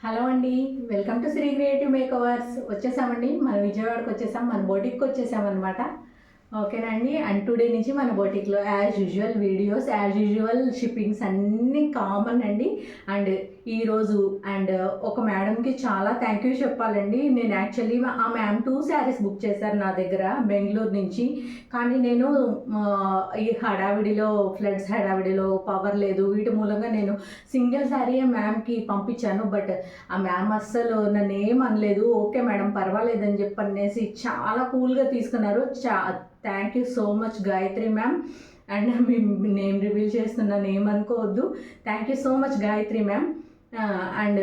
Hello అండి. Welcome to Sri creative makeovers. వచ్చేసామండి, మన విజయవాడకి వచ్చేసాం, మన బొటిక్కి వచ్చేసామన్నమాట. ఓకేనా అండి. అండ్ టుడే నుంచి మన బొటిక్లో as usual videos, as usual shippings అన్నీ కామన్ అండి. అండ్ ఈరోజు ఒక మేడంకి చాలా థ్యాంక్ యూ చెప్పాలండి. నేను యాక్చువల్లీ ఆ మ్యామ్ 2 శారీస్ బుక్ చేశారు నా దగ్గర బెంగళూరు నుంచి. కానీ నేను ఈ హడావిడిలో, ఫ్లడ్స్ హడావిడిలో పవర్ లేదు, వీటి మూలంగా నేను సింగిల్ శారీ మ్యామ్కి పంపించాను. బట్ ఆ మ్యామ్ అస్సలు నన్ను ఏం అనలేదు. ఓకే మేడం పర్వాలేదని చెప్పనేసి చాలా కూల్గా తీసుకున్నారు. Thank you so much Gayatri ma'am. And me name reveal చేస్తున్నాను, ఏమనుకోవద్దు. Thank you so much Gayatri ma'am. And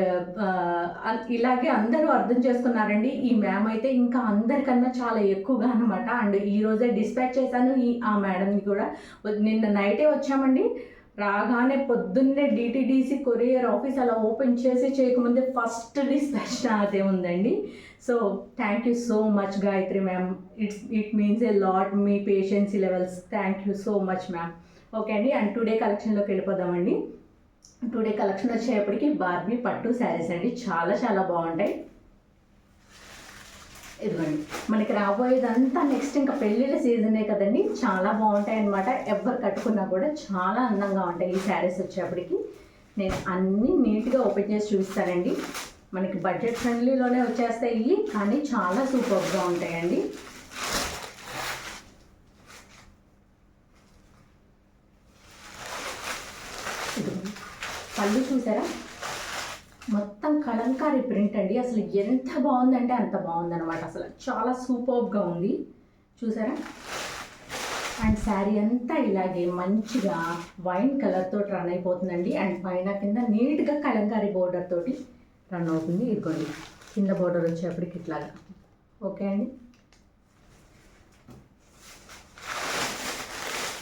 ఇలాగే అందరూ అర్థం చేసుకున్నారండి. ఈ మ్యామ్ అయితే ఇంకా అందరికన్నా చాలా ఎక్కువగా అనమాట. అండ్ ఈరోజే డిస్పాచ్ చేశాను ఆ మేడంని కూడా. నిన్న నైటే వచ్చామండి. రాగానే పొద్దున్నే డిటిడిసి కొరియర్ ఆఫీస్ అలా ఓపెన్ చేసి చేయకముందే ఫస్ట్ డిస్పాచ్ అదే ఉందండి. So thank you so much Gayatri ma'am. It means a lot. మీ patience levels, thank you so much ma'am. Okay అండి. అండ్ టుడే కలెక్షన్లోకి వెళ్ళిపోదామండి. టుడే కలెక్షన్ వచ్చేప్పటికి బార్బీ పట్టు శారీస్ అండి. చాలా చాలా బాగుంటాయి. ఇదిగోండి, మనకి రాబోయేదంతా నెక్స్ట్ ఇంకా పెళ్ళిళ్ళ సీజనే కదండి. చాలా బాగుంటాయి అన్నమాట. ఎవరు కట్టుకున్నా కూడా చాలా అందంగా ఉంటాయి ఈ శారీస్ వచ్చేప్పటికి. నేను అన్నీ నీట్గా ఓపెన్ చేసి చూపిస్తానండి. మనకి బడ్జెట్ ఫ్రెండ్లీలోనే వచ్చేస్తాయి, కానీ చాలా సూపర్గా ఉంటాయండి. ఇదిగోండి, పళ్ళు చూసారా, మొత్తం కలంకారీ ప్రింట్ అండి. అసలు ఎంత బాగుందంటే అంత బాగుందన్నమాట. అసలు చాలా సూపర్గా ఉంది, చూసారా. అండ్ శారీ అంతా ఇలాగే మంచిగా వైన్ కలర్తో రన్ అయిపోతుందండి. అండ్ పైన కింద నీట్గా కలంకారీ బోర్డర్ తోటి రన్ అవుతుంది. ఇదిగోండి, కింద బోర్డర్ వచ్చేప్పటికి ఇట్లాగా. ఓకే అండి.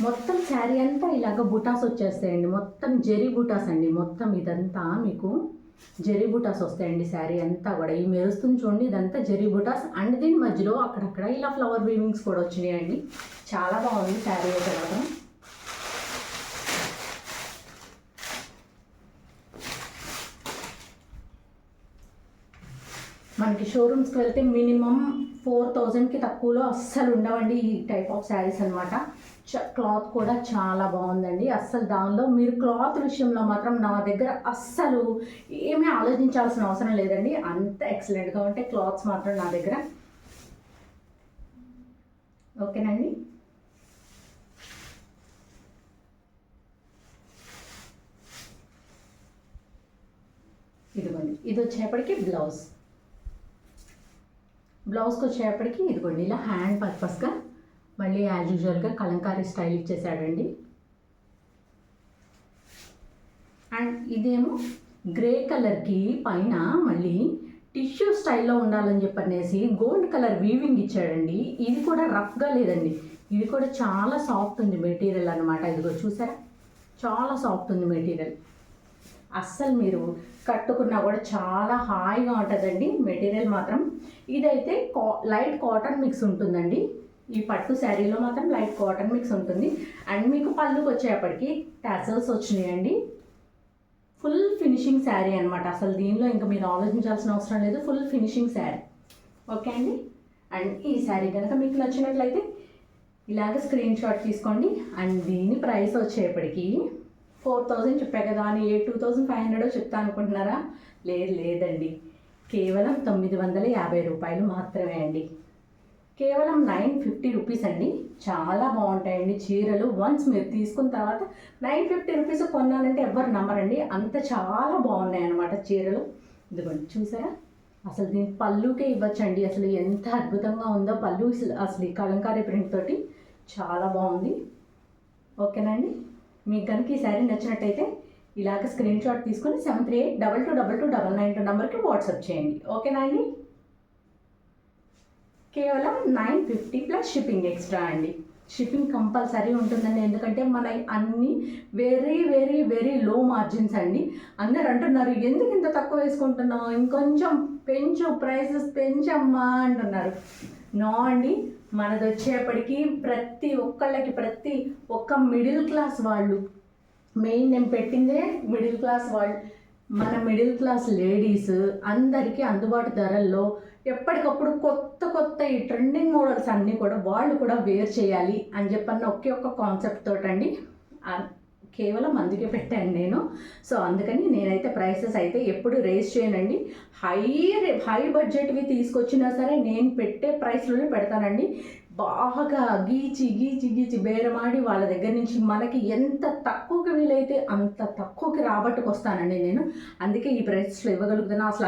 మొత్తం శారీ అంతా ఇలాగ బుటాస్ వచ్చేస్తాయండి. మొత్తం జెరీ బుటాస్ అండి. మొత్తం ఇదంతా మీకు జెరీ బుటాస్ వస్తాయండి. శారీ అంతా కూడా ఈ మెరుస్తుంది చూడండి, ఇదంతా జెరీ బుటాస్. అండ్ దీని మధ్యలో అక్కడక్కడ ఇలా ఫ్లవర్ వీవింగ్స్ కూడా వచ్చినాయండి. చాలా బాగుంది శారీ అయితే మాత్రం. మనకి షోరూమ్స్కి వెళ్తే మినిమం 4000కి తక్కువలో అస్సలు ఉండవండి ఈ టైప్ ఆఫ్ శారీస్ అనమాట. క్లాత్ కూడా చాలా బాగుందండి. అస్సలు దానిలో మీరు క్లాత్ విషయంలో మాత్రం నా దగ్గర అస్సలు ఏమీ ఆలోచించాల్సిన అవసరం లేదండి. అంత ఎక్సలెంట్గా ఉంటాయి క్లాత్స్ మాత్రం నా దగ్గర. ఓకేనండి. ఇదిగోండి, ఇది వచ్చేప్పటికి బ్లౌజ్కి వచ్చేప్పటికి ఇదిగోండి ఇలా హ్యాండ్ పర్పస్గా మళ్ళీ యాజ్ యూజువల్గా కలంకారీ స్టైల్ ఇచ్చేసాడండి. అండ్ ఇదేమో గ్రే కలర్కి పైన మళ్ళీ టిష్యూ స్టైల్లో ఉండాలని చెప్పనేసి గోల్డ్ కలర్ వీవింగ్ ఇచ్చాడండి. ఇది కూడా రఫ్గా లేదండి, ఇది కూడా చాలా సాఫ్ట్ ఉంది మెటీరియల్ అనమాట. ఇదిగో చూసారా, చాలా సాఫ్ట్ ఉంది మెటీరియల్. అస్సలు మీరు కట్టుకున్నా కూడా చాలా హాయిగా ఉంటుందండి మెటీరియల్ మాత్రం. ఇదైతే లైట్ కాటన్ మిక్స్ ఉంటుందండి. ఈ పట్టు శారీలో మాత్రం లైట్ కాటన్ మిక్స్ ఉంటుంది. అండ్ మీకు పళ్ళుకి వచ్చేప్పటికి టాసల్స్ వచ్చినాయండి. ఫుల్ ఫినిషింగ్ శారీ అనమాట. అసలు దీనిలో ఇంకా మీరు ఆలోచించాల్సిన అవసరం లేదు, ఫుల్ ఫినిషింగ్ శారీ. ఓకే అండి. అండ్ ఈ శారీ కనుక మీకు నచ్చినట్లయితే ఇలాగ స్క్రీన్ షాట్ తీసుకోండి. అండ్ దీని ప్రైస్ వచ్చేప్పటికి 4000 చెప్పా కదా అని 2500 చెప్తా అనుకుంటున్నారా? లేదండి, కేవలం 950 రూపాయలు మాత్రమే అండి. కేవలం 950 రూపీస్ అండి. చాలా బాగుంటాయండి చీరలు. వన్స్ మీరు తీసుకున్న తర్వాత 950 రూపీస్ కొన్నానంటే ఎవ్వరు నమ్మరండి, అంత చాలా బాగున్నాయి అన్నమాట చీరలు. ఇదిగోండి చూసారా, అసలు దీని పళ్ళుకే ఇవ్వచ్చండి. అసలు ఎంత అద్భుతంగా ఉందో పళ్ళు. అసలు ఈ కలంకారీ ప్రింట్ తోటి చాలా బాగుంది. ఓకేనండి. మీకు కనుక ఈ శారీ నచ్చినట్టయితే ఇలాగ స్క్రీన్ షాట్ తీసుకొని 73822299 నెంబర్కి వాట్సాప్ చేయండి. ఓకేనా అండి. కేవలం 950 ప్లస్ షిప్పింగ్ ఎక్స్ట్రా అండి. షిప్పింగ్ కంపల్సరీ ఉంటుందండి, ఎందుకంటే మన అన్నీ very very very low margins అండి. అందరు అంటున్నారు ఎందుకు ఇంత తక్కువ వేసుకుంటున్నావు, ఇంకొంచెం పెంచు, ప్రైసెస్ పెంచమ్మా అంటున్నారు. నో అండి, మనది వచ్చేప్పటికీ ప్రతి ఒక్క మిడిల్ క్లాస్ వాళ్ళు, మెయిన్ నేను పెట్టిందే మిడిల్ క్లాస్ వాళ్ళు, మన మిడిల్ క్లాస్ లేడీస్ అందరికీ అందుబాటు ధరల్లో ఎప్పటికప్పుడు కొత్త కొత్త ఈ ట్రెండింగ్ మోడల్స్ అన్నీ కూడా వాళ్ళు కూడా వేర్ చేయాలి అని చెప్పన్న ఒకే ఒక్క కాన్సెప్ట్ తోటండి కేవలం అందుకే పెట్టాను నేను. సో అందుకని నేనైతే ప్రైసెస్ అయితే ఎప్పుడు రేస్ చేయనండి. హై బడ్జెట్వి తీసుకొచ్చినా సరే నేను పెట్టే ప్రైస్లోనే పెడతానండి. బాగా గీచి బేరమాడి వాళ్ళ దగ్గర నుంచి మనకి ఎంత తక్కువకి వీలైతే అంత తక్కువకి రాబట్టుకొస్తానండి నేను. అందుకే ఈ ప్రైస్లో ఇవ్వగలుగుతున్నా. అసలు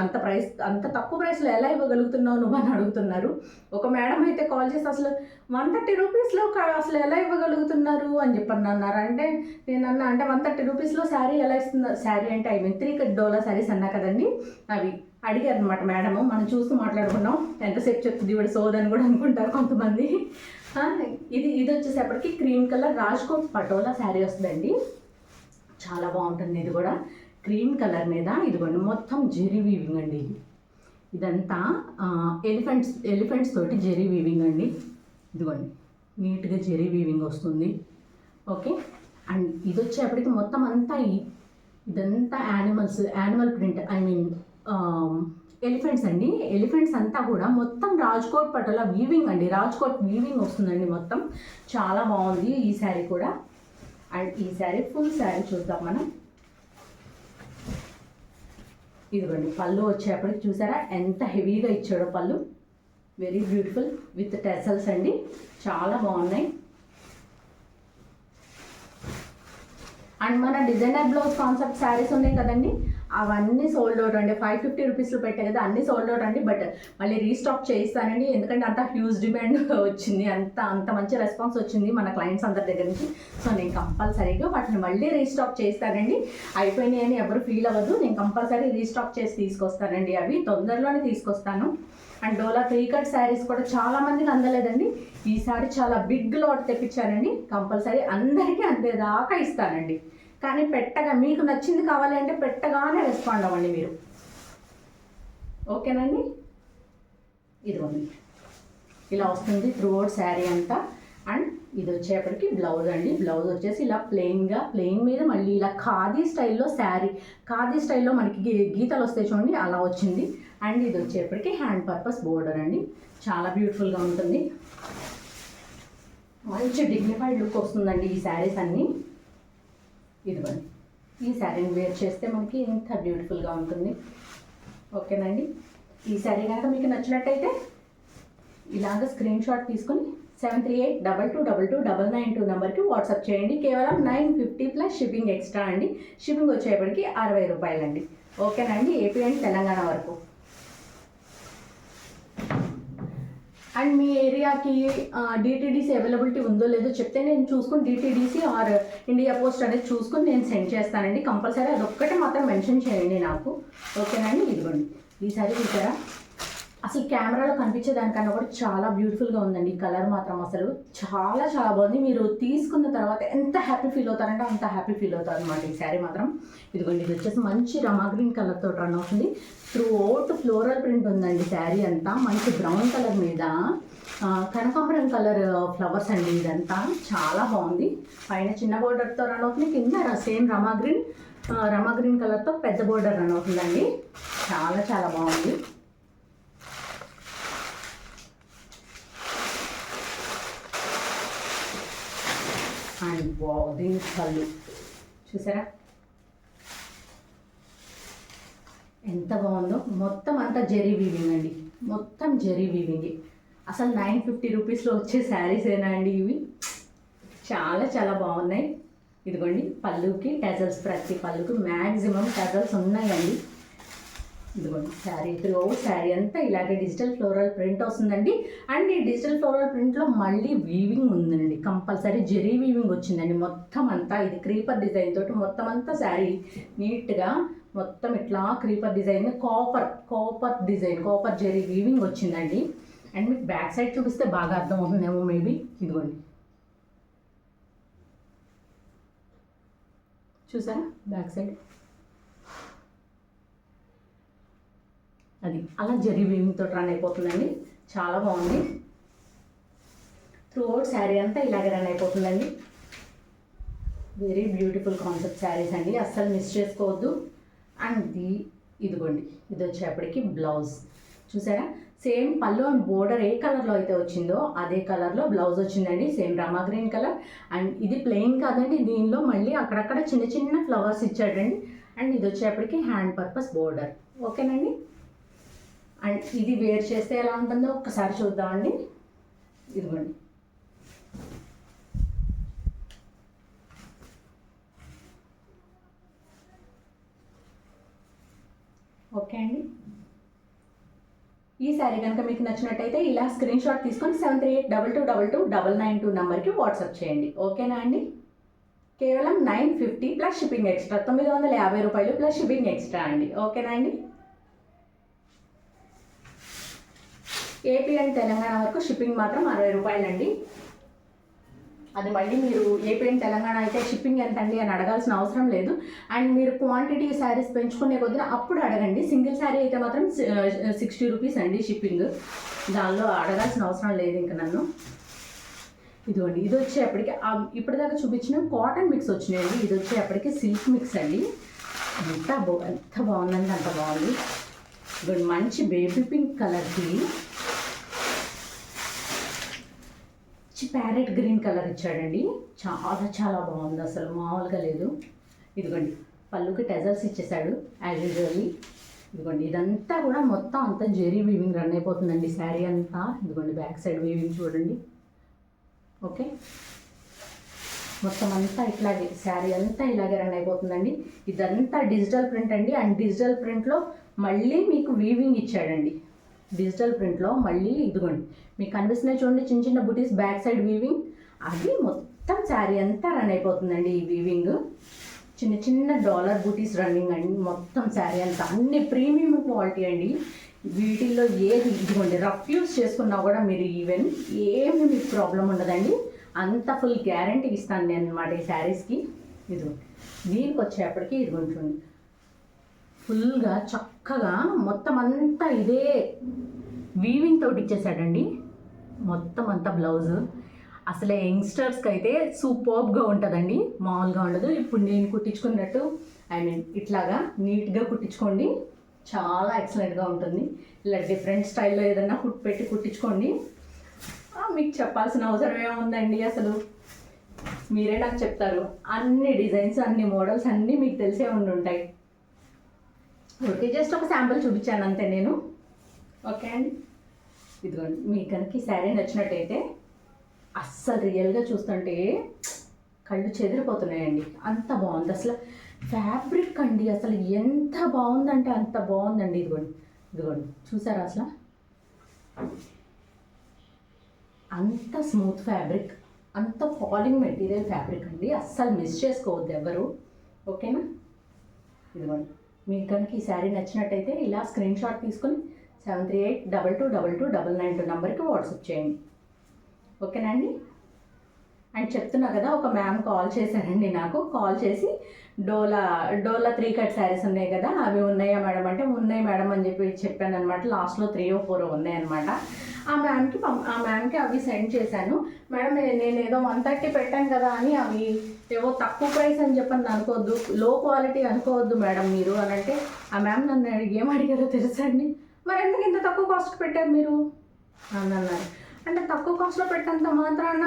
అంత తక్కువ ప్రైస్లో ఎలా ఇవ్వగలుగుతున్నావు నువ్వు అని అడుగుతున్నారు. ఒక మేడం అయితే కాల్ చేసి అసలు 130 రూపీస్లో అసలు ఎలా ఇవ్వగలుగుతున్నారు అని చెప్పని అన్నారు. అంటే నేను అన్నా అంటే 130 రూపీస్లో శారీ ఎలా ఇస్తున్నారు, శారీ అంటే ఐ మీన్ 3 కట్ డోలా శారీస్ అన్నా కదండి, అవి అడిగారు అనమాట మేడము. మనం చూస్తూ మాట్లాడుకున్నాం, ఎంతసేపు చెప్తుంది ఇవిడ సోదని కూడా అనుకుంటారు కొంతమంది. ఇది వచ్చేసేపటికి క్రీమ్ కలర్ రాజ్కోట్ పటోలా శారీ వస్తుందండి. చాలా బాగుంటుంది. ఇది కూడా క్రీమ్ కలర్ మీద ఇదిగోండి మొత్తం జెరీ వీవింగ్ అండి. ఇదంతా ఎలిఫెంట్స్ తోటి జెరీ వీవింగ్ అండి. ఇదిగోండి నీట్గా జెరీ వీవింగ్ వస్తుంది. ఓకే, అండ్ ఇది వచ్చేప్పటికి మొత్తం అంతా ఇదంతా animal print, I mean elephants అండి. ఎలిఫెంట్స్ అంతా కూడా మొత్తం రాజ్కోట్ పటోలా వీవింగ్ అండి. రాజ్కోట్ వీవింగ్ వస్తుందండి మొత్తం. చాలా బాగుంది ఈ శారీ కూడా. అండ్ ఈ శారీ ఫుల్ శారీ చూద్దాం మనం. ఇదిగోండి పళ్ళు వచ్చేప్పటికి చూసారా ఎంత హెవీగా ఇచ్చాడో పళ్ళు. వెరీ బ్యూటిఫుల్ విత్ టెసల్స్ అండి, చాలా బాగున్నాయి. అండ్ మన డిజైనర్ బ్లౌజ్ కాన్సెప్ట్ శారీస్ ఉన్నాయి కదండి, అవన్నీ సోల్డ్ అవుట్ అండి. 550 రూపీస్లో పెట్టాయి కదా, అన్నీ సోల్డ్ అవుట్ అండి. బట్ మళ్ళీ రీస్టాక్ చేయిస్తానండి, ఎందుకంటే అంత హ్యూజ్ డిమాండ్ వచ్చింది, అంత మంచి రెస్పాన్స్ వచ్చింది మన క్లయింట్స్ అందరి దగ్గర నుంచి. సో నేను కంపల్సరీగా వాటిని మళ్ళీ రీస్టాక్ చేస్తానండి. అయిపోయినాయి అని ఎవరు ఫీల్ అవ్వదు, నేను కంపల్సరీ రీస్టాక్ చేసి తీసుకొస్తానండి. అవి తొందరలోనే తీసుకొస్తాను. అండ్ డోలా 3 కట్ శారీస్ కూడా చాలా మందికి అందలేదండి. ఈసారి చాలా బిగ్ లాట్ తెప్పించానండి. కంపల్సరీ అందరికీ అందేదాకా ఇస్తానండి. కానీ పెట్టగా మీకు నచ్చింది కావాలి అంటే పెట్టగానే రెస్పాండ్ అవ్వండి మీరు. ఓకేనండి. ఇదిగోండి ఇలా వస్తుంది త్రూ అవుట్ శారీ అంతా. అండ్ ఇది వచ్చేప్పటికి బ్లౌజ్ అండి. బ్లౌజ్ వచ్చేసి ఇలా ప్లెయిన్ మీద మళ్ళీ ఇలా ఖాదీ స్టైల్లో శారీ, ఖాదీ స్టైల్లో మనకి గీతలు వస్తాయి చూడండి, అలా వచ్చింది. అండ్ ఇది వచ్చేప్పటికి హ్యాండ్ పర్పస్ బోర్డర్ అండి. చాలా బ్యూటిఫుల్గా ఉంటుంది, మంచి డిగ్నిఫైడ్ లుక్ వస్తుందండి ఈ శారీస్ అన్నీ. ఇదిగోండి ఈ శారీని వేర్ చేస్తే మనకి ఎంత బ్యూటిఫుల్గా ఉంటుంది. ఓకేనండి. ఈ శారీ కనుక మీకు నచ్చినట్టయితే ఇలాగ స్క్రీన్ షాట్ తీసుకొని 7382222992 నెంబర్కి వాట్సాప్ చేయండి. కేవలం 950 ప్లస్ షిప్పింగ్ ఎక్స్ట్రా అండి. షిప్పింగ్ వచ్చేప్పటికి 60 రూపాయలండి. ఓకేనండి, ఏపీ అండ్ తెలంగాణ వరకు. అండ్ మీ ఏరియాకి డిటీడీసీ అవైలబిలిటీ ఉందో లేదో చెప్తే నేను చూసుకుని డిటీడీసీ ఆర్ ఇండియా పోస్ట్ అనేది చూసుకుని నేను సెండ్ చేస్తానండి. కంపల్సరీ అదొక్కటే మాత్రం మెన్షన్ చేయండి నాకు. ఓకేనండి. ఇదిగోండి ఈసారి చూసారా, అసలు కెమెరాలో కనిపించే దానికన్నా కూడా చాలా బ్యూటిఫుల్గా ఉందండి. కలర్ మాత్రం అసలు చాలా బాగుంది. మీరు తీసుకున్న తర్వాత ఎంత హ్యాపీ ఫీల్ అవుతారంటే అంత హ్యాపీ ఫీల్ అవుతారు అనమాట ఈ శారీ మాత్రం. ఇదిగోండి ఇది వచ్చేసి మంచి రమా గ్రీన్ కలర్తో రన్ అవుతుంది. త్రూ అవుట్ ఫ్లోరల్ ప్రింట్ ఉందండి శారీ అంతా. మంచి బ్రౌన్ కలర్ మీద కనకాంబరం కలర్ ఫ్లవర్స్ అండి. ఇదంతా చాలా బాగుంది. పైన చిన్న బోర్డర్తో రన్ అవుతుంది, కింద సేమ్ రమా గ్రీన్ కలర్తో పెద్ద బోర్డర్ రన్ అవుతుందండి. చాలా బాగుంది. అండ్ దీని పళ్ళు చూసారా ఎంత బాగుందో. మొత్తం అంతా జెరీ వీవింగ్ అండి, మొత్తం జెరీ వీవింగ్. అసలు 950 రూపీస్లో వచ్చే శారీస్ ఏనా అండి ఇవి. చాలా బాగున్నాయి. ఇదిగోండి పళ్ళుకి టెజల్స్, ప్రతి పళ్ళుకి మ్యాక్సిమం టెజల్స్ ఉన్నాయండి. ఇదిగోండి శారీ త్రూ శారీ అంతా ఇలాగే డిజిటల్ ఫ్లోరల్ ప్రింట్ వస్తుందండి. అండ్ ఈ డిజిటల్ ఫ్లోరల్ ప్రింట్లో మళ్ళీ వీవింగ్ ఉందండి, కంపల్సరీ జెరీ వీవింగ్ వచ్చిందండి మొత్తం అంతా. ఇది క్రీపర్ డిజైన్ తోటి మొత్తం అంతా శారీ నీట్గా మొత్తం ఇట్లా creeper design, copper design, copper zari weaving వచ్చిందండి. అండ్ మీకు బ్యాక్ సైడ్ చూపిస్తే బాగా అర్థం అవుతుందేమో మేబీ. ఇదిగోండి చూసారా బ్యాక్ సైడ్, అది అలా జెరీ వీవింగ్తో రన్ అయిపోతుందండి. చాలా బాగుంది. త్రూ అవుట్ శారీ అంతా ఇలాగే రన్ అయిపోతుందండి. వెరీ బ్యూటిఫుల్ కాన్సెప్ట్ శారీస్ అండి, అస్సలు మిస్ చేసుకోవద్దు. అండ్ ఇదిగోండి, ఇది వచ్చేప్పటికి బ్లౌజ్. చూసారా, సేమ్ పళ్ళు అండ్ బోర్డర్ ఏ కలర్లో అయితే వచ్చిందో అదే కలర్లో బ్లౌజ్ వచ్చిందండి. Same Rama green colour. And ఇది ప్లెయిన్ కాదండి, దీనిలో మళ్ళీ అక్కడక్కడ చిన్న చిన్న ఫ్లవర్స్ ఇచ్చాడండి. అండ్ ఇది వచ్చేప్పటికి హ్యాండ్ పర్పస్ బోర్డర్. ఓకేనండి. అండ్ ఇది వేర్ చేస్తే ఎలా ఉంటుందో ఒక్కసారి చూద్దామండి. ఇదిగోండి, ఓకే అండి. ఈ శారీ కనుక మీకు నచ్చినట్టయితే ఇలా స్క్రీన్ షాట్ తీసుకొని 7382222992 నెంబర్కి వాట్సాప్ చేయండి. ఓకేనా అండి. కేవలం 950 ప్లస్ షిప్పింగ్ ఎక్స్ట్రా, 950 రూపాయలు ప్లస్ షిప్పింగ్ ఎక్స్ట్రా అండి. ఓకేనా అండి. ఏపీ అండ్ తెలంగాణ వరకు షిప్పింగ్ మాత్రం 60 రూపాయలండి. అది మళ్ళీ మీరు ఏపీ అండ్ తెలంగాణ అయితే షిప్పింగ్ ఎంత అండి అని అడగాల్సిన అవసరం లేదు. అండ్ మీరు క్వాంటిటీ శారీస్ పెంచుకునే కొద్దిగా అప్పుడు అడగండి. సింగిల్ శారీ అయితే మాత్రం 60 రూపీస్ అండి షిప్పింగ్, దానిలో అడగాల్సిన అవసరం లేదు ఇంకా నన్ను. ఇదిగోండి, ఇది వచ్చేప్పటికి ఇప్పటిదాకా చూపించిన కాటన్ మిక్స్ వచ్చినాయండి. ఇది వచ్చేప్పటికి సిల్క్ మిక్స్ అండి. ఎంత బాగుందండి, అంత బాగుంది. ఇదిగోండి, మంచి బేబీ పింక్ కలర్కి ప్యారెట్ గ్రీన్ కలర్ ఇచ్చాడండి. చాలా చాలా బాగుంది, అసలు మామూలుగా లేదు. ఇదిగోండి, పళ్ళుకి టెజల్స్ ఇచ్చేసాడు యాజ్ యూజువల్లీ. ఇదిగోండి, ఇదంతా కూడా మొత్తం అంతా జెరీ వీవింగ్ రన్ అయిపోతుందండి శారీ అంతా. ఇదిగోండి, బ్యాక్ సైడ్ వీవింగ్ చూడండి. ఓకే, మొత్తం అంతా ఇట్లాగే శారీ అంతా ఇలాగే రన్ అయిపోతుందండి. ఇదంతా డిజిటల్ ప్రింట్ అండి. అండ్ డిజిటల్ ప్రింట్లో మళ్ళీ మీకు వీవింగ్ ఇచ్చాడండి. డిజిటల్ ప్రింట్లో మళ్ళీ ఇదిగోండి మీకు కనిపిస్తున్నాయి చూడండి, చిన్న చిన్న బుటీస్ బ్యాక్ సైడ్ వీవింగ్. అది మొత్తం శారీ అంతా రన్ అయిపోతుందండి ఈ వీవింగ్. చిన్న చిన్న డాలర్ బుటీస్ రన్నింగ్ అండి మొత్తం శారీ అంతా. అన్ని ప్రీమియం క్వాలిటీ అండి. వీటిల్లో ఏది ఇదిగోండి రఫ్ యూస్ చేసుకున్నా కూడా మీరు ఈవెన్ ఏమి మీకు ప్రాబ్లం ఉండదండి. అంత ఫుల్ గ్యారంటీ ఇస్తాను నేను అనమాట ఈ శారీస్కి. ఇదిగోండి, దీనికి వచ్చేప్పటికి ఇదిగోండి ఫుల్గా చక్కగా మొత్తం అంతా ఇదే వీవింగ్ తోటి ఇచ్చేసాడండి మొత్తం అంతా బ్లౌజ్. అసలే యంగ్స్టర్స్కి అయితే సూపర్బ్గా ఉంటుందండి, మామూలుగా ఉండదు. ఇప్పుడు నేను కుట్టించుకున్నట్టు ఇట్లాగా నీట్గా కుట్టించుకోండి, చాలా ఎక్సలెంట్గా ఉంటుంది. ఇలా డిఫరెంట్ స్టైల్లో ఏదన్నా పెట్టి కుట్టించుకోండి. మీకు చెప్పాల్సిన అవసరం ఏముందండి, అసలు మీరే నాకు చెప్తారు. అన్ని డిజైన్స్, అన్ని మోడల్స్ అన్నీ మీకు తెలిసే ఉంటాయి. ఓకే, జస్ట్ ఒక శాంపుల్ చూపించాను అంతే నేను. ఓకే అండి. ఇదిగోండి, మీకు కనుక ఈ శారీ నచ్చినట్టయితే అస్సలు రియల్గా చూస్తుంటే కళ్ళు చెదిరిపోతున్నాయండి, అంత బాగుంది అసలు. ఫ్యాబ్రిక్ అండి అసలు ఎంత బాగుందంటే అంత బాగుందండి. ఇదిగోండి చూసారా అసలు, అంత స్మూత్ ఫ్యాబ్రిక్, అంత ఫాలింగ్ మెటీరియల్ ఫ్యాబ్రిక్ అండి. అస్సలు మిస్ చేసుకోవద్దు ఎవరు. ఓకేనా. ఇదిగోండి, మీకు కనుక ఈ శారీ నచ్చినట్టయితే ఇలా స్క్రీన్ షాట్ తీసుకొని 7382222992 నెంబర్కి వాట్సాప్ చేయండి. ఓకేనా అండి. అండ్ చెప్తున్నా కదా, ఒక మ్యామ్ కాల్ చేశారండి నాకు. కాల్ చేసి డోలా 3 కట్ శారీస్ ఉన్నాయి కదా, అవి ఉన్నాయా మేడం అంటే ఉన్నాయి మేడం అని చెప్పాను అనమాట. లాస్ట్లో 3 or 4 ఉన్నాయన్నమాట. ఆ మ్యామ్కి అవి సెండ్ చేశాను. మేడం నేను ఏదో 130 పెట్టాను కదా అని అవి ఏవో తక్కువ ప్రైస్ అని చెప్పని అనుకోవద్దు, లో క్వాలిటీ అనుకోవద్దు మేడం మీరు అని అంటే, ఆ మ్యామ్ నన్ను ఏమడిగారో తెలుసండి, మరి ఎందుకు ఇంత తక్కువ కాస్ట్ పెట్టారు మీరు అని అన్నారు. అంటే తక్కువ కాస్ట్లో పెట్టంత మాత్రాన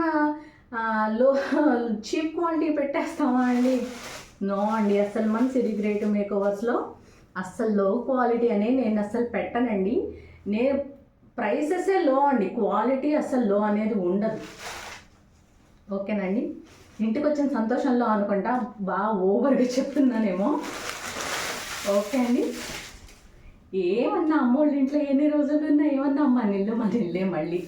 చీప్ క్వాలిటీ పెట్టేస్తామా అండి? నో అండి, అస్సలు మన సిరి గ్రేట్ మేకోవర్స్లో అస్సలు లో క్వాలిటీ అనేది నేను అస్సలు పెట్టనండి. నేను ప్రైసెసే లో అండి, క్వాలిటీ అస్సలు లో అనేది ఉండదు. ఓకేనండి. ఇంటికి వచ్చిన సంతోషంలో అనుకుంటా బాగా ఓవర్గా చెప్తున్నానేమో. ఓకే అండి. ఏమన్నా అమ్మోళ్ళ ఇంట్లో ఎన్ని రోజులు ఉన్నా ఏమన్నా మన ఇల్లే మళ్ళీ.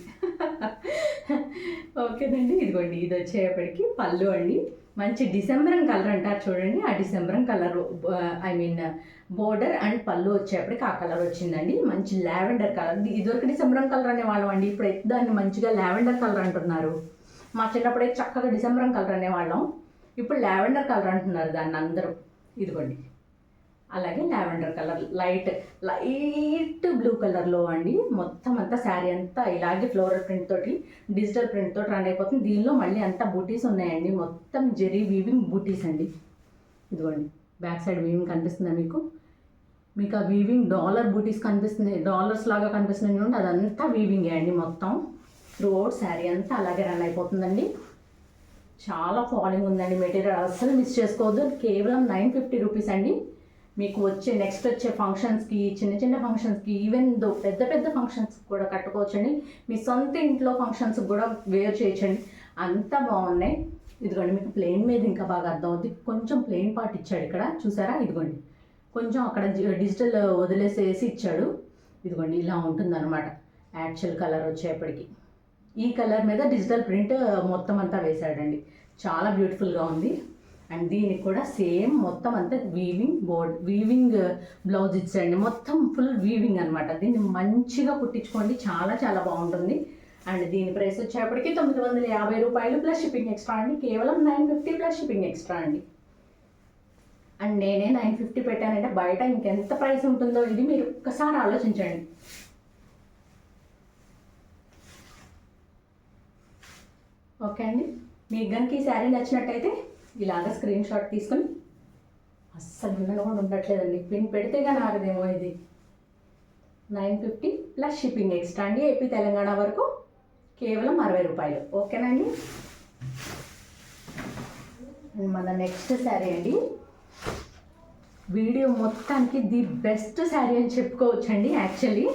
ఓకేనండి. ఇదిగోండి, ఇది వచ్చేప్పటికి పళ్ళు అండి. మంచి డిసెంబరం కలర్ అంటారు చూడండి, ఆ డిసెంబరం కలర్ బోర్డర్ అండ్ పళ్ళు వచ్చేప్పటికి ఆ కలర్ వచ్చిందండి. మంచి లావెండర్ కలర్. ఇదివరకు డిసెంబరం కలర్ అనేవాళ్ళం అండి, ఇప్పుడు దాన్ని మంచిగా లావెండర్ కలర్ అంటున్నారు. మా చిన్నప్పుడైతే చక్కగా డిసెంబరం కలర్ అనేవాళ్ళం, ఇప్పుడు లావెండర్ కలర్ అంటున్నారు దాన్ని అందరూ. ఇదిగోండి, అలాగే లావెండర్ కలర్, లైట్ బ్లూ కలర్లో అండి. మొత్తం అంతా శారీ అంతా ఇలాగే ఫ్లోరల్ ప్రింట్ తోటి, డిజిటల్ ప్రింట్ తోటి రన్ అయిపోతుంది. దీనిలో మళ్ళీ అంతా బూటీస్ ఉన్నాయండి, మొత్తం జెరీ వీవింగ్ బూటీస్ అండి. ఇదిగోండి, బ్యాక్ సైడ్ వీవింగ్ కనిపిస్తుందా మీకు? మీకు ఆ వీవింగ్ డాలర్ బూటీస్ కనిపిస్తుంది, డాలర్స్ లాగా కనిపిస్తుంది చూడండి, అదంతా వీవింగే అండి. మొత్తం త్రూ అవుట్ శారీ అంతా అలాగే రన్ అయిపోతుందండి. చాలా ఫాలింగ్ ఉందండి మెటీరియల్, అస్సలు మిస్ చేసుకోవద్దు. కేవలం 950 రూపీస్ అండి. మీకు నెక్స్ట్ వచ్చే ఫంక్షన్స్కి, చిన్న చిన్న ఫంక్షన్స్కి, ఈవెన్ దో పెద్ద పెద్ద ఫంక్షన్స్కి కూడా కట్టుకోవచ్చండి. మీ సొంత ఇంట్లో ఫంక్షన్స్కి కూడా వేర్ చేయొచ్చండి, అంత బాగున్నాయి. ఇదిగోండి మీకు ప్లెయిన్ మీద ఇంకా బాగా అర్థం అవుతుంది. కొంచెం ప్లెయిన్ పార్ట్ ఇచ్చాడు ఇక్కడ, చూసారా? ఇదిగోండి కొంచెం అక్కడ డిజిటల్ వదిలేసేసి ఇచ్చాడు. ఇదిగోండి ఇలా ఉంటుందన్నమాట యాక్చువల్ కలర్ వచ్చేప్పటికి. ఈ కలర్ మీద డిజిటల్ ప్రింట్ మొత్తం అంతా వేశాడండి, చాలా బ్యూటిఫుల్గా ఉంది. అండ్ దీనికి కూడా సేమ్ మొత్తం అంతా వీవింగ్ బ్లౌజ్ ఇచ్చాడండి, మొత్తం ఫుల్ వీవింగ్ అనమాట. దీన్ని మంచిగా కుట్టించుకోండి, చాలా చాలా బాగుంటుంది. అండ్ దీని ప్రైస్ వచ్చేప్పటికి 950 రూపాయలు ప్లస్ షిప్పింగ్ ఎక్స్ట్రా అండి. కేవలం 950 ప్లస్ షిప్పింగ్ ఎక్స్ట్రా అండి. అండ్ నేనే 950 పెట్టానంటే బయట ఇంకెంత ప్రైస్ ఉంటుందో ఇది మీరు ఒక్కసారి ఆలోచించండి. ఓకే అండి, మీకు కనుక ఈ శారీ నచ్చినట్టయితే ఇలాగ స్క్రీన్ షాట్ తీసుకొని, అస్సలు విన్నలు కూడా ఉండట్లేదండి, పిన్ పెడితే కానీ ఆగదేమో. ఇది 950 ప్లస్ షిప్పింగ్ ఎక్స్ట్రా అండి. ఏపీ తెలంగాణ వరకు కేవలం 60 రూపాయలు. ఓకేనండి. మన నెక్స్ట్ శారీ అండి, వీడియో మొత్తానికి ది బెస్ట్ శారీ అని చెప్పుకోవచ్చండి. యాక్చువల్లీ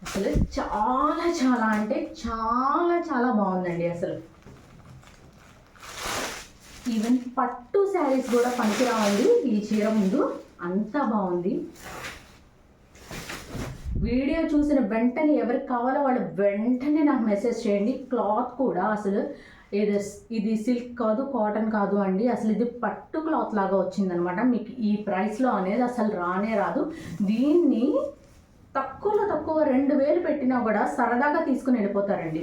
అసలు చాలా చాలా అంటే చాలా చాలా బాగుందండి. అసలు ఈవెన్ పట్టు శారీస్ కూడా పనికిరావండి ఈ చీర ముందు, అంతా బాగుంది. వీడియో చూసిన వెంటనే ఎవరికి కావాలో వాళ్ళు వెంటనే నాకు మెసేజ్ చేయండి. క్లాత్ కూడా అసలు ఇది సిల్క్ కాదు, కాటన్ కాదు అండి, అసలు ఇది పట్టు క్లాత్ లాగా వచ్చిందనమాట. మీకు ఈ ప్రైస్లో అనేది అసలు రానే రాదు. దీన్ని తక్కువలో తక్కువ 2000 పెట్టినా కూడా సరదాగా తీసుకుని వెళ్ళిపోతారండి,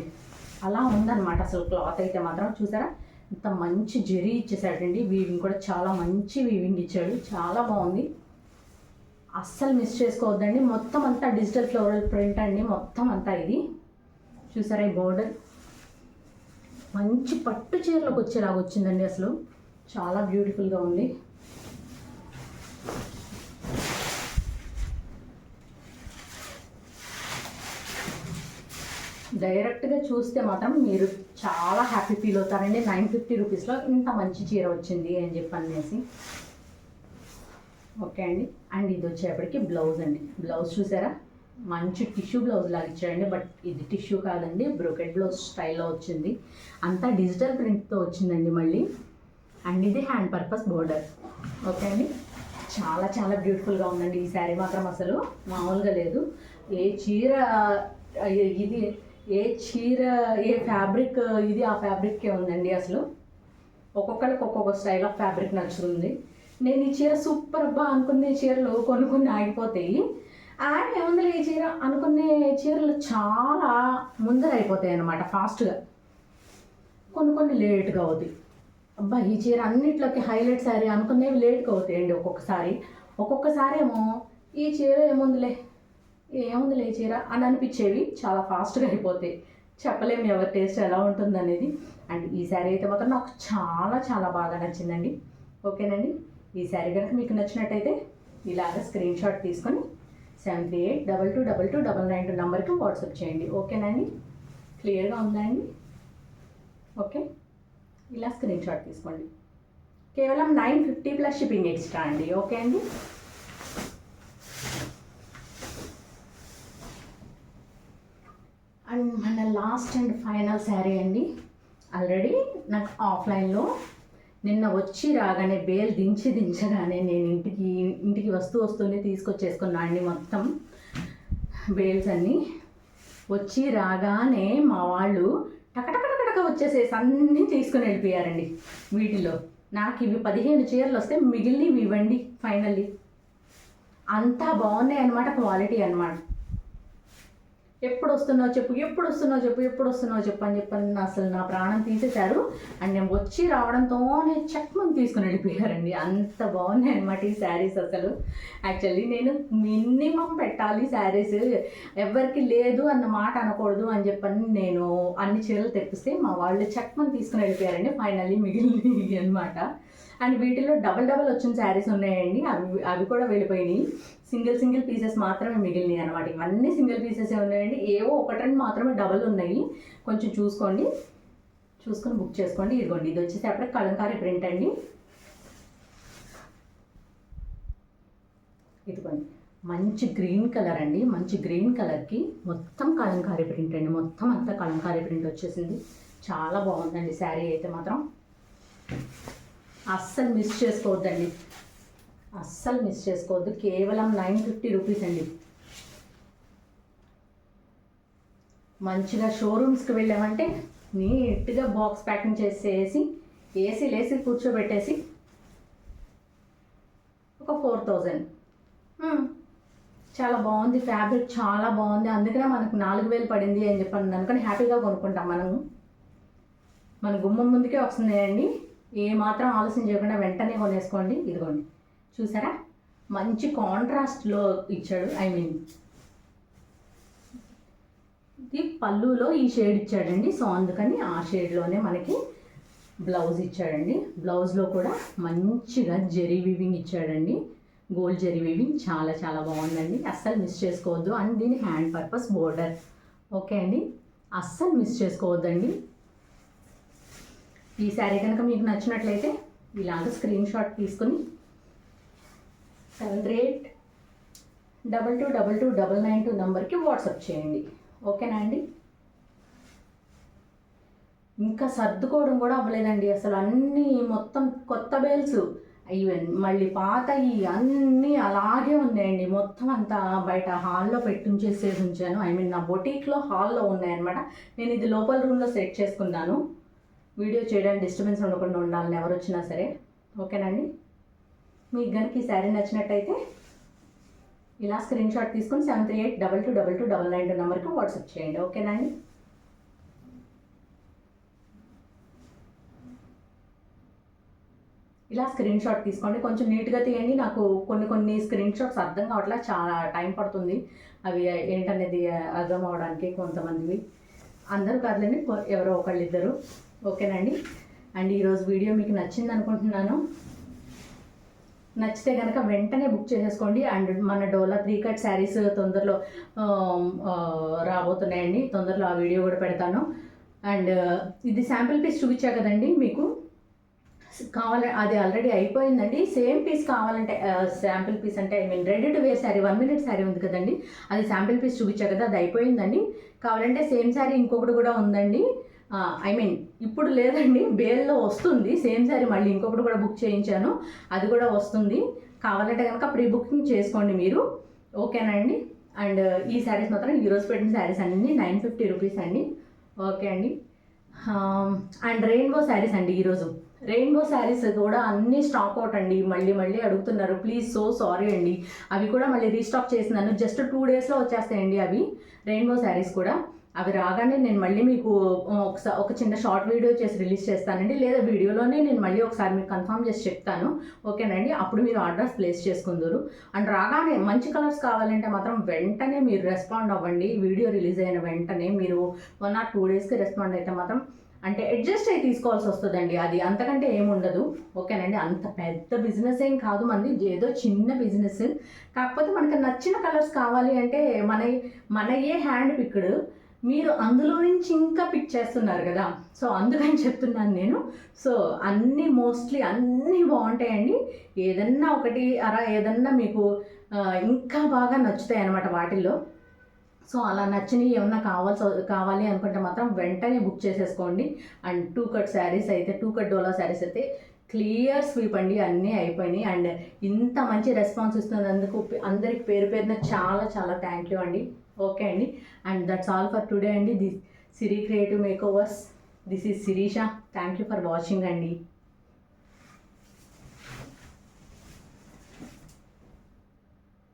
అలా ఉందన్నమాట అసలు క్లాత్ అయితే మాత్రం. చూసారా ఇంత మంచి జెరీ ఇచ్చేసాడండి, వీవింగ్ కూడా చాలా మంచి వీవింగ్ ఇచ్చాడు, చాలా బాగుంది. అస్సలు మిస్ చేసుకోవద్దండి. మొత్తం అంతా డిజిటల్ ఫ్లోరల్ ప్రింట్ అండి, మొత్తం అంతా ఇది చూసారా. ఈ బోర్డర్ మంచి పట్టు చీరలకు వచ్చేలాగా వచ్చిందండి, అసలు చాలా బ్యూటిఫుల్గా ఉంది. డైరెక్ట్గా చూస్తే మాత్రం మీరు చాలా హ్యాపీ ఫీల్ అవుతారండి. 950 రూపీస్లో ఇంత మంచి చీర వచ్చింది అని చెప్పి అనేసి. ఓకే అండి. అండ్ ఇది వచ్చేప్పటికి బ్లౌజ్ అండి. బ్లౌజ్ చూసారా మంచి టిష్యూ బ్లౌజ్ లాగా ఇచ్చాడండి, బట్ ఇది టిష్యూ కాదండి, బ్రోకెట్ బ్లౌజ్ స్టైల్లో వచ్చింది. అంతా డిజిటల్ ప్రింట్తో వచ్చిందండి మళ్ళీ. అండ్ ఇది హ్యాండ్ పర్పస్ బోర్డర్. ఓకే అండి, చాలా చాలా బ్యూటిఫుల్గా ఉందండి ఈ శారీ మాత్రం, అసలు మామూలుగా లేదు. ఏ చీర ఏ ఫ్యాబ్రిక్ ఇది ఆ ఫ్యాబ్రిక్కే ఉందండి. అసలు ఒక్కొక్కరికి ఒక్కొక్క స్టైల్ ఆఫ్ ఫ్యాబ్రిక్ నచ్చుతుంది. నేను ఈ చీర సూపర్ అబ్బా అనుకునే చీరలు కొన్ని ఆగిపోతాయి, ఏముంది ఈ చీర అనుకునే చీరలు చాలా ముందర అయిపోతాయి అన్నమాట ఫాస్ట్గా. కొన్ని లేట్గా అవుతాయి. అబ్బా ఈ చీర అన్నిట్లోకి హైలైట్ శారీ అనుకునేవి లేట్గా అవుతాయండి ఒక్కొక్కసారి ఏమో ఈ చీర ఏముందిలే ఈ చీర అని అనిపించేవి చాలా ఫాస్ట్గా అయిపోతాయి. చెప్పలేము ఎవరి టేస్ట్ ఎలా ఉంటుంది అనేది. అండ్ ఈ శారీ అయితే మాత్రం నాకు చాలా చాలా బాగా నచ్చిందండి. ఓకేనండి, ఈ శారీ కనుక మీకు నచ్చినట్టయితే ఇలాగ స్క్రీన్ షాట్ తీసుకొని 78222299 నెంబర్కి వాట్సాప్ చేయండి. ఓకేనండి, క్లియర్గా ఉందండి. ఓకే, ఇలా స్క్రీన్ షాట్ తీసుకోండి. కేవలం 950 ప్లస్ షిప్పింగ్ ఎక్స్ట్రా అండి. ఓకే అండి. అండ్ మన లాస్ట్ అండ్ ఫైనల్ శారీ అండి. ఆల్రెడీ నాకు ఆఫ్లైన్లో నిన్న వచ్చి రాగానే బేల్ దించగానే నేను ఇంటికి వస్తూనే తీసుకొచ్చేసుకున్నా అండి. మొత్తం బేల్స్ అన్నీ వచ్చి రాగానే మా వాళ్ళు టకటక వచ్చేసేసి అన్నీ తీసుకుని వెళ్ళిపోయారండి. వీటిలో నాకు ఇవి 15 చీరలు వస్తే మిగిలినవి ఇవ్వండి ఫైనల్లీ. అంతా బాగున్నాయి అన్నమాట, క్వాలిటీ అన్నమాట. ఎప్పుడు వస్తున్నావు చెప్పు అని చెప్పని అసలు నా ప్రాణం తీసేశారు. అండ్ నేను వచ్చి రావడంతోనే చెక్మని తీసుకుని వెళ్ళిపోయారండి. అంత బాగున్నాయి అనమాట ఈ శారీస్. అసలు యాక్చువల్లీ నేను మినిమం పెట్టాలి శారీస్, ఎవరికి లేదు అన్న మాట అనకూడదు అని చెప్పని నేను అన్ని చీరలు తెప్పిస్తే మా వాళ్ళు చెక్మని తీసుకుని వెళ్ళిపోయారండి. ఫైనల్లీ మిగిలినవి అనమాట. అండ్ వీటిలో డబల్ వచ్చిన శారీస్ ఉన్నాయండి, అవి కూడా వెళ్ళిపోయినాయి. సింగిల్ పీసెస్ మాత్రమే మిగిలినాయి అనమాట. ఇవన్నీ సింగిల్ పీసెస్ ఉన్నాయండి, ఏవో ఒకటి రెండు మాత్రమే డబల్ ఉన్నాయి. కొంచెం చూసుకొని బుక్ చేసుకోండి. ఇదిగోండి, ఇది వచ్చేసి అప్పుడే కలంకారీ ప్రింట్ అండి. ఇదిగోండి, మంచి గ్రీన్ కలర్ అండి. మంచి గ్రీన్ కలర్కి మొత్తం కలంకారీ ప్రింట్ అండి. మొత్తం అంతా కలంకారీ ప్రింట్ వచ్చేసింది. చాలా బాగుందండి శారీ అయితే మాత్రం. అస్సలు మిస్ చేసుకోవద్దండి, అస్సలు మిస్ చేసుకోవద్దు. కేవలం 950 రూపీస్ అండి. మంచిగా షోరూమ్స్కి వెళ్ళామంటే నీట్గా బాక్స్ ప్యాకింగ్ చేసేసి ఏసీ కూర్చోబెట్టేసి ఒక 4000. చాలా బాగుంది, ఫ్యాబ్రిక్ చాలా బాగుంది. అందుకనే మనకు 4000 పడింది అని చెప్పి అనుకొని హ్యాపీగా కొనుక్కుంటాం మనము. మన గుమ్మం ముందుకే వస్తున్నాయండి. ఏ మాత్రం ఆలస్యం చేయకుండా వెంటనే కొనేసుకోండి. ఇదిగోండి, చూసారా, మంచి కాంట్రాస్ట్లో ఇచ్చాడు. ఇది పళ్ళులో ఈ షేడ్ ఇచ్చాడండి. సో అందుకని ఆ షేడ్లోనే మనకి బ్లౌజ్ ఇచ్చాడండి. బ్లౌజ్లో కూడా మంచిగా జెరీ వీవింగ్ ఇచ్చాడండి, గోల్డ్ జెరీ వీవింగ్. చాలా చాలా బాగుందండి, అస్సలు మిస్ చేసుకోవద్దు. అండ్ దీని హ్యాండ్ పర్పస్ బోర్డర్. ఓకే అండి, అస్సలు మిస్ చేసుకోవద్దండి. ఈ శారీ కనుక మీకు నచ్చినట్లయితే ఇలాగ స్క్రీన్ షాట్ తీసుకుని 7822229992 నెంబర్కి వాట్సాప్ చేయండి. ఓకేనా అండి. ఇంకా సర్దుకోవడం కూడా అవ్వలేదండి అసలు. అన్నీ మొత్తం కొత్త బేల్స్, ఈవెన్ మళ్ళీ పాతవి అన్నీ అలాగే ఉన్నాయండి. మొత్తం అంతా బయట హాల్లో పెట్టుంచేసేసి ఉంచాను. నా బొటీక్లో హాల్లో ఉన్నాయన్నమాట. నేను ఇది లోపల రూమ్లో సెట్ చేసుకున్నాను, వీడియో చేయడానికి డిస్టర్బెన్స్ ఉండకుండా ఉండాలని ఎవరు వచ్చినా సరే. ఓకేనండి. మీకు కనుక ఈ శారీ నచ్చినట్టయితే ఇలా స్క్రీన్ షాట్ తీసుకొని 7822229992 నెంబర్కి వాట్సాప్ చేయండి. ఓకేనండి. ఇలా స్క్రీన్ షాట్ తీసుకోండి, కొంచెం నీట్గా తీయండి. నాకు కొన్ని స్క్రీన్ షాట్స్ అర్థం కావట్లా, చాలా టైం పడుతుంది అవి ఏంటనేది అర్థం అవడానికి. కొంతమందివి, అందరూ కాదులేండి, ఎవరో ఒకళ్ళిద్దరు. ఓకేనండి. అండ్ ఈరోజు వీడియో మీకు నచ్చింది అనుకుంటున్నాను. నచ్చితే కనుక వెంటనే బుక్ చేసేసుకోండి. అండ్ మన డోలా 3 కట్ శారీస్ తొందరలో రాబోతున్నాయండి. తొందరలో ఆ వీడియో కూడా పెడతాను. అండ్ ఇది శాంపిల్ పీస్ చూపించా కదండి మీకు, అది ఆల్రెడీ అయిపోయిందండి. సేమ్ పీస్ కావాలంటే, శాంపిల్ పీస్ అంటే ready to wear sari 1 minute sari ఉంది కదండి, అది శాంపిల్ పీస్ చూపించా కదా, అది అయిపోయిందండి. కావాలంటే సేమ్ శారీ ఇంకొకటి కూడా ఉందండి. ఇప్పుడు లేదండి, బేల్లో వస్తుంది సేమ్ శారీ. మళ్ళీ ఇంకొకటి కూడా బుక్ చేయించాను, అది కూడా వస్తుంది. కావాలంటే కనుక ప్రీ బుకింగ్ చేసుకోండి మీరు. ఓకేనా అండి. అండ్ ఈ శారీస్ మాత్రం ఈరోజు పెట్టిన శారీస్ అన్నీ 950 రూపీస్ అండి. ఓకే అండి. అండ్ రెయిన్బో శారీస్ అండి. ఈరోజు రెయిన్బో శారీస్ కూడా అన్నీ స్టాక్ అవుట్ అండి. మళ్ళీ అడుగుతున్నారు, ప్లీజ్ సో సారీ అండి. అవి కూడా మళ్ళీ రీస్టాక్ చేసినాను, జస్ట్ 2 daysలో వచ్చేస్తాయండి అవి రెయిన్బో శారీస్ కూడా. అవి రాగానే నేను మళ్ళీ మీకు ఒక చిన్న షార్ట్ వీడియో చేసి రిలీజ్ చేస్తానండి, లేదా వీడియోలోనే నేను మళ్ళీ ఒకసారి మీకు కన్ఫర్మ్ చేసి చెప్తాను. ఓకేనండి. అప్పుడు మీరు ఆర్డర్స్ ప్లేస్ చేసుకుందరు. అండ్ రాగానే మంచి కలర్స్ కావాలంటే మాత్రం వెంటనే మీరు రెస్పాండ్ అవ్వండి. వీడియో రిలీజ్ అయిన వెంటనే మీరు 1 or 2 daysకి రెస్పాండ్ అయితే మాత్రం, అంటే అడ్జస్ట్ అయ్యి తీసుకోవాల్సి వస్తుందండి, అది అంతకంటే ఏముండదు. ఓకేనండి. అంత పెద్ద బిజినెస్ ఏం కాదు మనది, ఏదో చిన్న బిజినెస్. కాకపోతే మనకు నచ్చిన కలర్స్ కావాలి అంటే మనయే హ్యాండ్ పిక్డ్, మీరు అందులో నుంచి ఇంకా పిక్ చేస్తున్నారు కదా, సో అందుకని చెప్తున్నాను నేను. సో మోస్ట్లీ అన్నీ బాగుంటాయండి. ఏదన్నా ఒకటి ఏదన్నా మీకు ఇంకా బాగా నచ్చుతాయి అన్నమాట వాటిల్లో. సో అలా నచ్చినవి ఏమన్నా కావాలి అనుకుంటే మాత్రం వెంటనే బుక్ చేసేసుకోండి. అండ్ 2 కట్ శారీస్ అయితే, 2 కట్ డోలా శారీస్ అయితే క్లియర్ స్వీప్ అండి, అన్నీ అయిపోయినాయి. అండ్ ఇంత మంచి రెస్పాన్స్ ఇస్తున్నందుకు అందరికి పేరున చాలా చాలా థ్యాంక్ యూ అండి. ఓకే అండి. And that's all for today అండి. This Siri creative makeovers. This is Sirisha. Thank you for watching అండి.